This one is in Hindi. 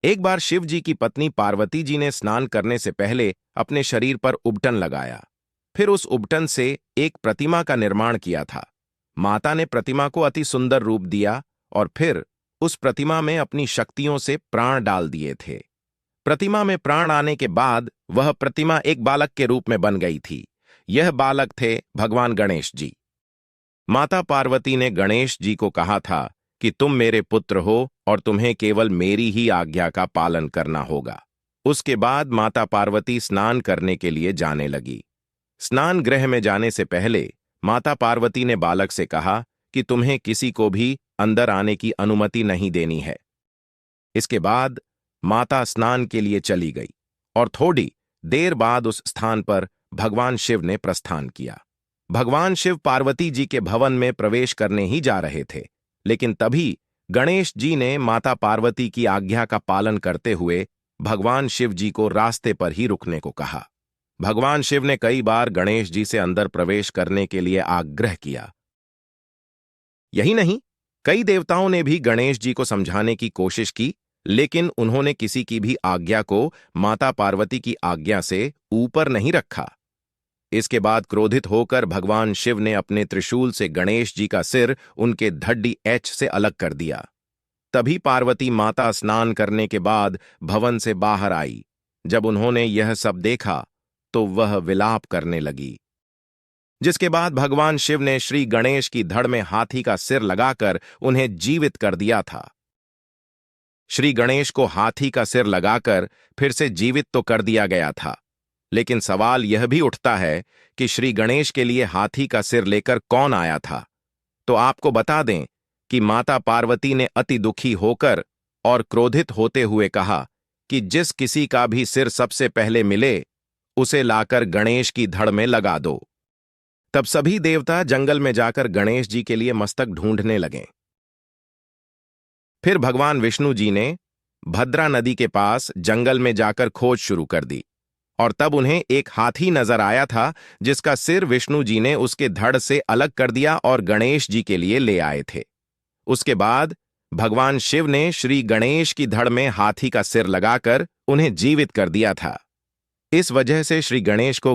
एक बार शिव जी की पत्नी पार्वती जी ने स्नान करने से पहले अपने शरीर पर उबटन लगाया। फिर उस उबटन से एक प्रतिमा का निर्माण किया था। माता ने प्रतिमा को अति सुंदर रूप दिया और फिर उस प्रतिमा में अपनी शक्तियों से प्राण डाल दिए थे। प्रतिमा में प्राण आने के बाद वह प्रतिमा एक बालक के रूप में बन गई थी। यह बालक थे भगवान गणेश जी। माता पार्वती ने गणेश जी को कहा था कि तुम मेरे पुत्र हो और तुम्हें केवल मेरी ही आज्ञा का पालन करना होगा। उसके बाद माता पार्वती स्नान करने के लिए जाने लगी। स्नान गृह में जाने से पहले माता पार्वती ने बालक से कहा कि तुम्हें किसी को भी अंदर आने की अनुमति नहीं देनी है। इसके बाद माता स्नान के लिए चली गई और थोड़ी देर बाद उस स्थान पर भगवान शिव ने प्रस्थान किया। भगवान शिव पार्वती जी के भवन में प्रवेश करने ही जा रहे थे, लेकिन तभी गणेश जी ने माता पार्वती की आज्ञा का पालन करते हुए भगवान शिव जी को रास्ते पर ही रुकने को कहा। भगवान शिव ने कई बार गणेश जी से अंदर प्रवेश करने के लिए आग्रह किया। यही नहीं, कई देवताओं ने भी गणेश जी को समझाने की कोशिश की, लेकिन उन्होंने किसी की भी आज्ञा को माता पार्वती की आज्ञा से ऊपर नहीं रखा। इसके बाद क्रोधित होकर भगवान शिव ने अपने त्रिशूल से गणेश जी का सिर उनके धड्डी एच से अलग कर दिया। तभी पार्वती माता स्नान करने के बाद भवन से बाहर आई। जब उन्होंने यह सब देखा तो वह विलाप करने लगी। जिसके बाद भगवान शिव ने श्री गणेश की धड़ में हाथी का सिर लगाकर उन्हें जीवित कर दिया था। श्री गणेश को हाथी का सिर लगाकर फिर से जीवित तो कर दिया गया था, लेकिन सवाल यह भी उठता है कि श्री गणेश के लिए हाथी का सिर लेकर कौन आया था। तो आपको बता दें कि माता पार्वती ने अति दुखी होकर और क्रोधित होते हुए कहा कि जिस किसी का भी सिर सबसे पहले मिले उसे लाकर गणेश की धड़ में लगा दो। तब सभी देवता जंगल में जाकर गणेश जी के लिए मस्तक ढूंढने लगे। फिर भगवान विष्णु जी ने भद्रा नदी के पास जंगल में जाकर खोज शुरू कर दी और तब उन्हें एक हाथी नजर आया था जिसका सिर विष्णु जी ने उसके धड़ से अलग कर दिया और गणेश जी के लिए ले आए थे। उसके बाद भगवान शिव ने श्री गणेश की धड़ में हाथी का सिर लगाकर उन्हें जीवित कर दिया था। इस वजह से श्री गणेश को